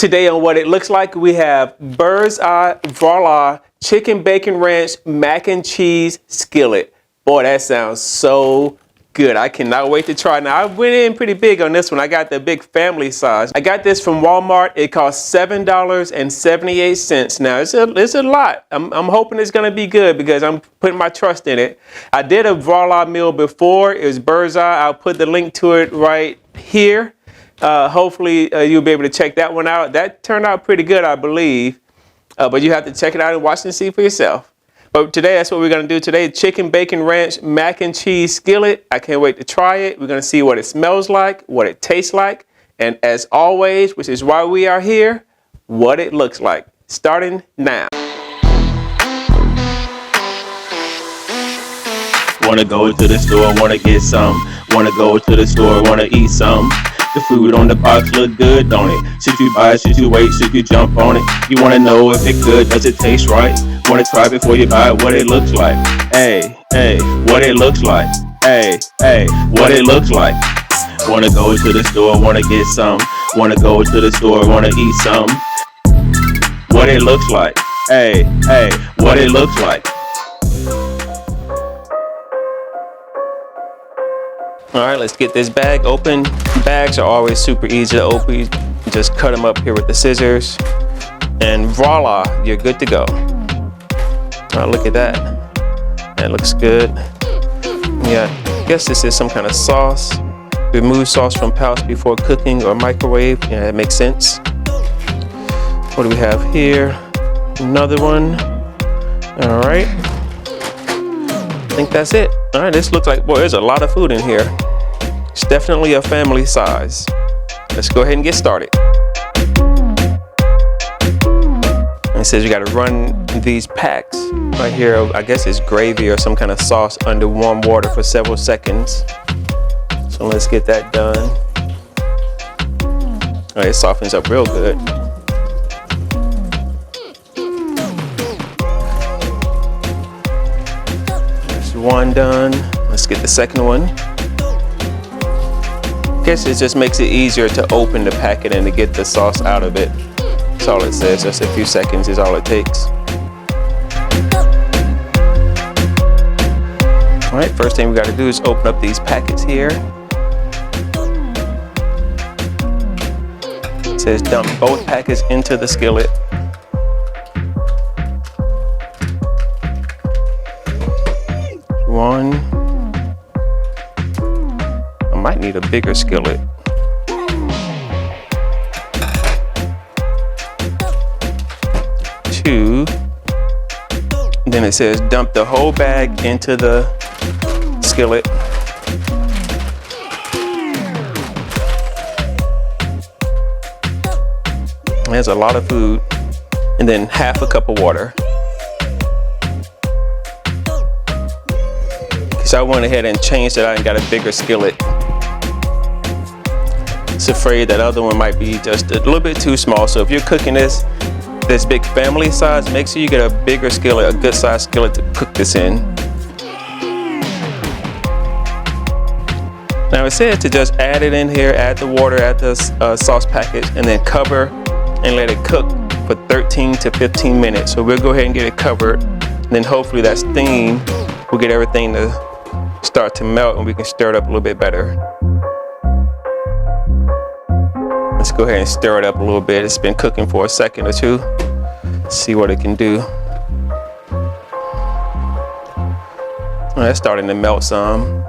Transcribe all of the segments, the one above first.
Today on What It Looks Like, we have Bird's Eye Voila Chicken Bacon Ranch Mac and Cheese Skillet. Boy, that sounds so good. I cannot wait to try. Now, I went in pretty big on this one. I got the big family size. I got this from Walmart. It cost $7.78. Now, it's a lot. I'm hoping it's going to be good because I'm putting my trust in it. I did a Voila meal before. It was Bird's Eye. I'll put the link to it right here. Hopefully you'll be able to check that one out. That turned out pretty good, I believe. But you have to check it out and watch and see for yourself. But today, that's what we're going to do today. Chicken Bacon Ranch Mac and Cheese Skillet. I can't wait to try it. We're going to see what it smells like, what it tastes like, and as always, which is why we are here, what it looks like. Starting now. Wanna go to the store, wanna get some. Wanna go to the store, wanna eat some. The food on the box look good, don't it? Should you buy it, should you wait, should you jump on it? You wanna know if it's good, does it taste right? Wanna try before you buy what it looks like. Hey, hey, what it looks like. Hey, hey, what it looks like. Wanna go to the store, wanna get some. Wanna go to the store, wanna eat some. What it looks like. Hey, hey, what it looks like. All right, let's get this bag open. Bags are always super easy to open. You just cut them up here with the scissors. And voila, you're good to go. All right, look at that. That looks good. Yeah, I guess this is some kind of sauce. Remove sauce from pouch before cooking or microwave. Yeah, that makes sense. What do we have here? Another one. All right. I think that's it. All right, this looks like, boy, there's a lot of food in here. It's definitely a family size. Let's go ahead and get started. And it says you got to run these packs right here. I guess it's gravy or some kind of sauce under warm water for several seconds. So let's get that done. All right, it softens up real good. One done. Let's get the second one. I guess it just makes it easier to open the packet and to get the sauce out of it. That's all it says. Just a few seconds is all it takes. All right, first thing we got to do is open up these packets here. It says dump both packets into the skillet. One. I might need a bigger skillet. Two. Then it says dump the whole bag into the skillet. There's a lot of food. And then half a cup of water. So I went ahead and changed it out and got a bigger skillet. It's afraid that other one might be just a little bit too small. So if you're cooking this big family size, make sure you get a bigger skillet, a good sized skillet to cook this in. Now it says to just add it in here, add the water, add the sauce package, and then cover and let it cook for 13 to 15 minutes. So we'll go ahead and get it covered. And then hopefully that steam will get everything to start to melt and we can stir it up a little bit better. Let's go ahead and stir it up a little bit. It's been cooking for a second or two. Let's see what it can do. Oh, that's starting to melt some.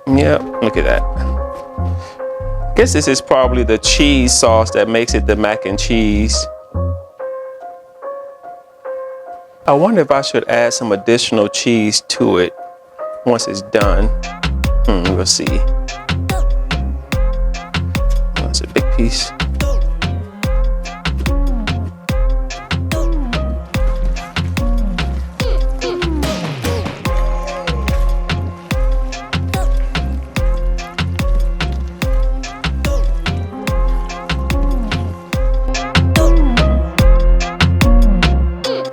Yep, look at that. I guess this is probably the cheese sauce that makes it the mac and cheese. I wonder if I should add some additional cheese to it once it's done. We'll see. That's a big piece.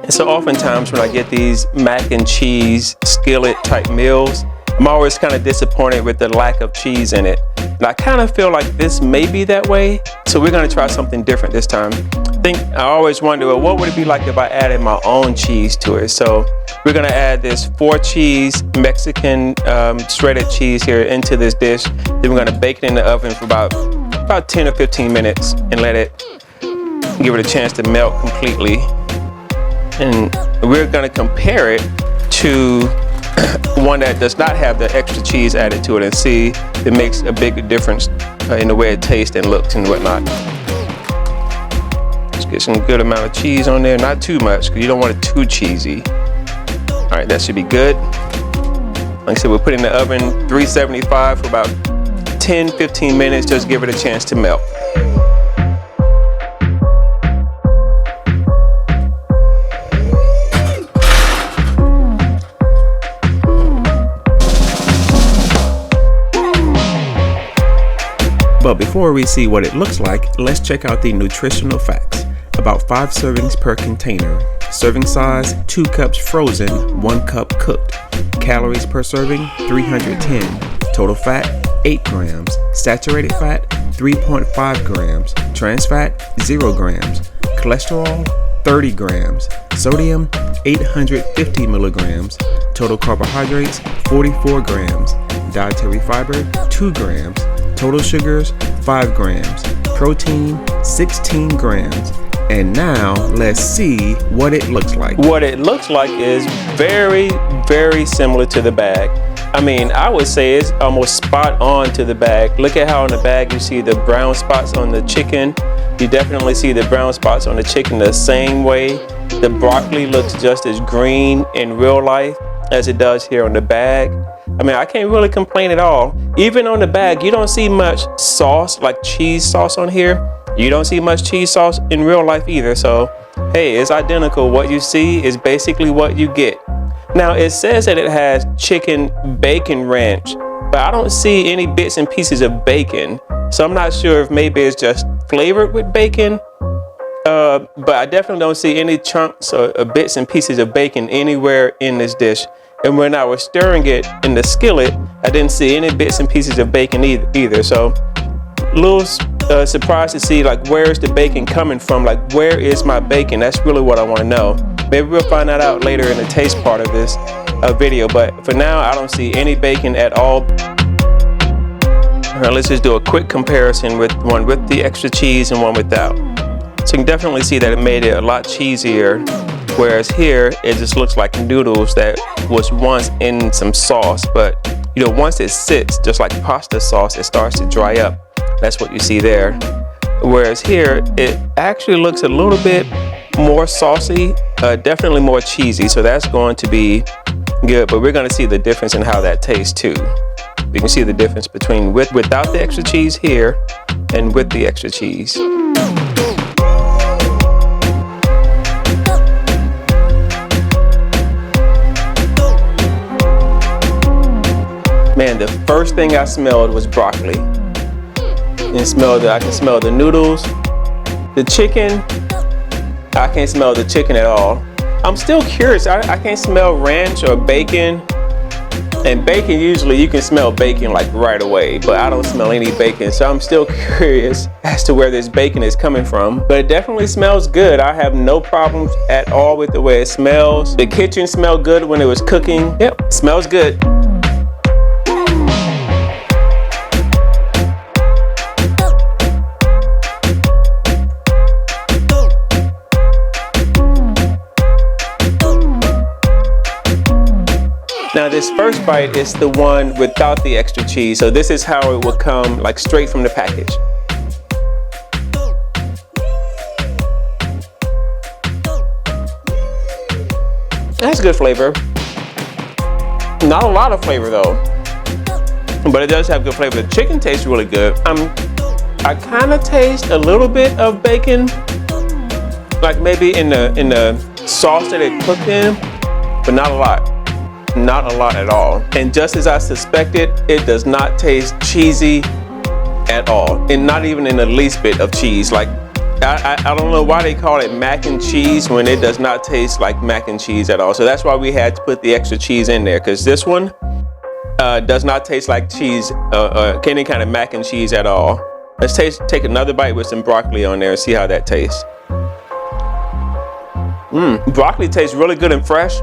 And so oftentimes when I get these mac and cheese skillet type meals, I'm always kind of disappointed with the lack of cheese in it. And I kind of feel like this may be that way. So we're gonna try something different this time. I always wonder, well, what would it be like if I added my own cheese to it? So we're gonna add this 4 cheese Mexican shredded cheese here into this dish. Then we're gonna bake it in the oven for about 10 or 15 minutes and let it give it a chance to melt completely. And we're gonna compare it to one that does not have the extra cheese added to it and see if it makes a big difference in the way it tastes and looks and whatnot. Let's get some good amount of cheese on there, not too much because you don't want it too cheesy. All right, that should be good. Like I said, we'll put it in the oven 375 for about 10-15 minutes, just give it a chance to melt. But before we see what it looks like, let's check out the nutritional facts. About 5 servings per container. Serving size, 2 cups frozen, 1 cup cooked. Calories per serving, 310. Total fat, 8 grams. Saturated fat, 3.5 grams. Trans fat, 0 grams. Cholesterol, 30 grams. Sodium, 850 milligrams. Total carbohydrates, 44 grams. Dietary fiber, 2 grams. Total sugars, 5 grams. Protein, 16 grams. And now let's see what it looks like. What it looks like is very, very similar to the bag. I mean, I would say it's almost spot on to the bag. Look at how on the bag you see the brown spots on the chicken. You definitely see the brown spots on the chicken the same way. The broccoli looks just as green in real life as it does here on the bag. I mean, I can't really complain at all. Even on the bag, you don't see much sauce, like cheese sauce on here. You don't see much cheese sauce in real life either. So, hey, it's identical. What you see is basically what you get. Now, it says that it has chicken bacon ranch, but I don't see any bits and pieces of bacon. So I'm not sure if maybe it's just flavored with bacon. But I definitely don't see any chunks or bits and pieces of bacon anywhere in this dish. And when I was stirring it in the skillet, I didn't see any bits and pieces of bacon either. So a little surprised to see, like, where's the bacon coming from? Like, where is my bacon? That's really what I want to know. Maybe we'll find that out later in the taste part of this video. But for now, I don't see any bacon at all. All right, let's just do a quick comparison with one with the extra cheese and one without. So you can definitely see that it made it a lot cheesier. Whereas here, it just looks like noodles that was once in some sauce. But, you know, once it sits, just like pasta sauce, it starts to dry up. That's what you see there. Whereas here, it actually looks a little bit more saucy, definitely more cheesy. So that's going to be good. But we're going to see the difference in how that tastes too. You can see the difference between without the extra cheese here and with the extra cheese. Man, the first thing I smelled was broccoli. And I can smell the noodles. The chicken, I can't smell the chicken at all. I'm still curious, I can't smell ranch or bacon. And bacon, usually you can smell bacon like right away, but I don't smell any bacon. So I'm still curious as to where this bacon is coming from. But it definitely smells good. I have no problems at all with the way it smells. The kitchen smelled good when it was cooking. Yep, smells good. Now this first bite is the one without the extra cheese. So this is how it will come, like straight from the package. That's good flavor. Not a lot of flavor though, but it does have good flavor. The chicken tastes really good. I kind of taste a little bit of bacon, like maybe in the sauce that it cooked in, but not a lot. Not a lot at all. And just as I suspected, it does not taste cheesy at all. And not even in the least bit of cheese. Like, I don't know why they call it mac and cheese when it does not taste like mac and cheese at all. So that's why we had to put the extra cheese in there, because this one, Does not taste like cheese, any kind of mac and cheese at all. Let's take another bite with some broccoli on there and see how that tastes. Broccoli tastes really good and fresh.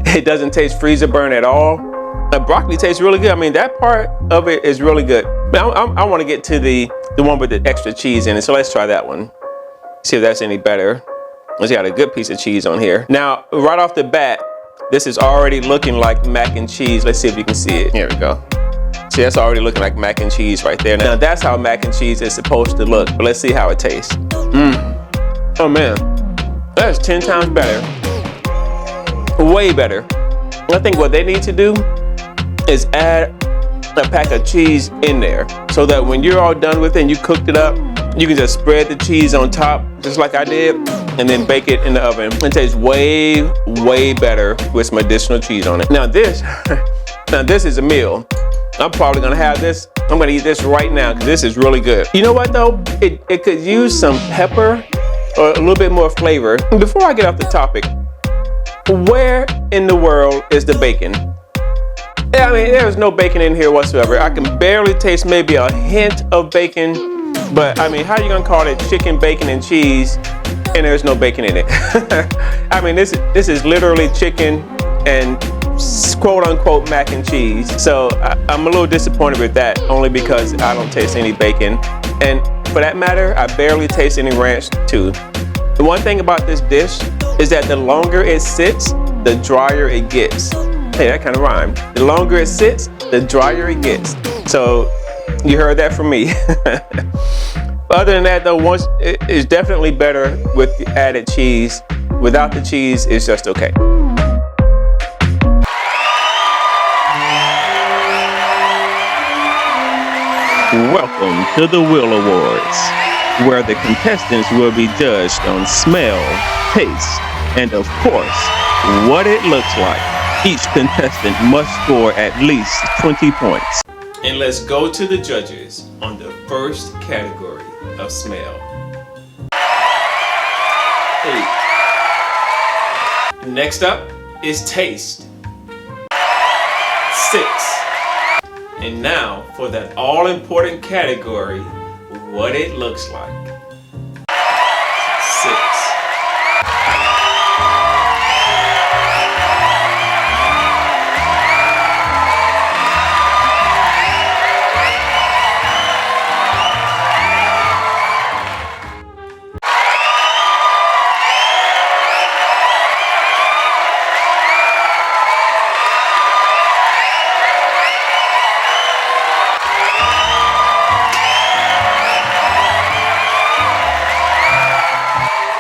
It doesn't taste freezer burn at all. Broccoli tastes really good. I mean, that part of it is really good. Now, I want to get to the one with the extra cheese in it, so let's try that one. See if that's any better. Let's got a good piece of cheese on here. Now, right off the bat, this is already looking like mac and cheese. Let's see if you can see it. Here we go. See, that's already looking like mac and cheese right there. Now, that's how mac and cheese is supposed to look, but let's see how it tastes. Oh man, that's 10 times better. Way better. I think what they need to do is add a pack of cheese in there so that when you're all done with it and you cooked it up, you can just spread the cheese on top just like I did and then bake it in the oven. It tastes way, way better with some additional cheese on it. Now this is a meal. I'm probably gonna have this. I'm gonna eat this right now because this is really good. You know what though? It could use some pepper or a little bit more flavor. Before I get off the topic, where in the world is the bacon? I mean, there's no bacon in here whatsoever. I can barely taste maybe a hint of bacon, but I mean, how are you gonna call it chicken, bacon, and cheese, and there's no bacon in it? I mean, this is literally chicken and quote unquote mac and cheese. So I'm a little disappointed with that, only because I don't taste any bacon. And for that matter, I barely taste any ranch too. The one thing about this dish is that the longer it sits, the drier it gets. Hey, that kind of rhymed. The longer it sits, the drier it gets. So you heard that from me. Other than that though, it's definitely better with the added cheese. Without the cheese, it's just okay. Welcome to the W.I.L.L Awards, where the contestants will be judged on smell, taste, and of course, what it looks like. Each contestant must score at least 20 points. And let's go to the judges on the first category of smell. 8. Next up is taste. 6. And now for that all-important category, what it looks like. 6.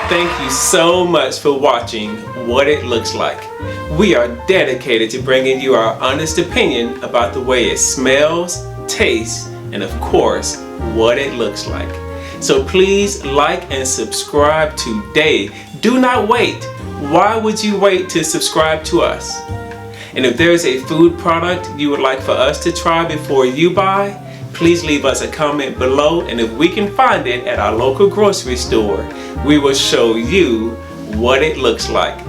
Thank you so much for watching What It Looks Like. We are dedicated to bringing you our honest opinion about the way it smells, tastes, and of course, what it looks like. So please like and subscribe today. Do not wait. Why would you wait to subscribe to us? And if there is a food product you would like for us to try before you buy, please leave us a comment below, and if we can find it at our local grocery store, we will show you what it looks like.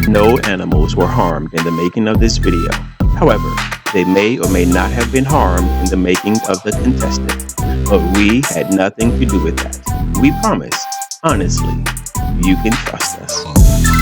No animals were harmed in the making of this video. However, they may or may not have been harmed in the making of the contestant. But we had nothing to do with that. We promise, honestly, you can trust us.